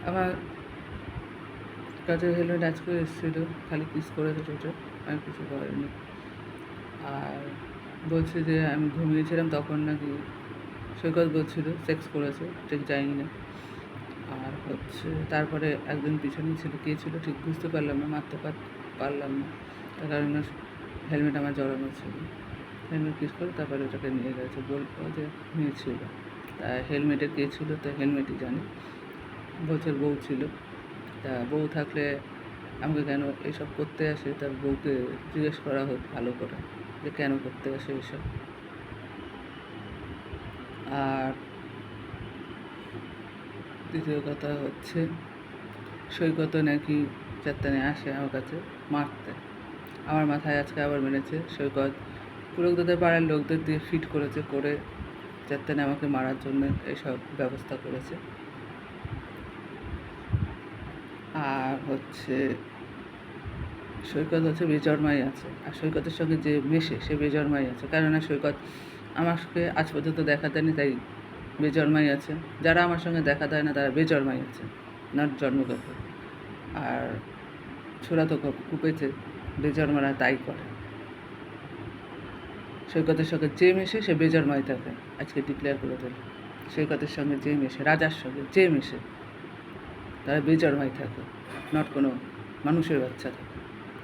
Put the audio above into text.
আমার কাছে হেলমেট আজকে এসেছিলো, খালি কিস করেছে ছোটো, আর কিছু করেনি। আর বলছে যে আমি ঘুমিয়েছিলাম তখন নাকি সৈকত বলছিল সেক্স করেছে, ঠিক যায়নি না। আর তারপরে একজন পিছনেই ছিল, কে ছিল ঠিক বুঝতে পারলাম না, মারতে পারলাম না, তার কারণে হেলমেট আমার জড়ানো ছিল। হেলমেট কিস করে তারপরে ওটাকে নিয়ে গেছে, বলবো যে নিয়েছিল। তা হেলমেটে কে ছিল, তো হেলমেটই জানে। বলছে বউ ছিল। তা বউ থাকলে আমাকে কেন এসব করতে আসে, তার বউকে জিজ্ঞেস করা হোক ভালো করে যে কেন করতে আসে এসব। আর দ্বিতীয় কথা সৈকত নাকি চারটানে আসে আমার কাছে মারতে। আমার মাথায় আজকে আবার মেরেছে সৈকত। পুরোহিতদের পাড়ার লোকদের দিয়ে ফিট করেছে, করে চারটানে আমাকে মারার জন্য এসব ব্যবস্থা করেছে। আর সৈকত বেজন্মাই আছে, আর সৈকতের সঙ্গে যে মেশে সে বেজন্মাই আছে, কেননা সৈকত আমাকে আজ পর্যন্ত দেখা দেয়নি, তাই বেজন্মাই আছে। যারা আমার সঙ্গে দেখা দেয় না তারা বেজন্মাই আছে, নট জন্মগত। আর ছোড়া তো কুপেছে, বেজন্মারা তাই করে। সৈকতের সঙ্গে যে মেশে সে বেজন্মাই থাকে, আজকে ডিক্লেয়ার করে দিল। সৈকতের সঙ্গে যে মেশে, রাজার সঙ্গে যে মেশে, তারা বেজন্মাই থাকে, নট কোনো মানুষের বাচ্চা থাকে।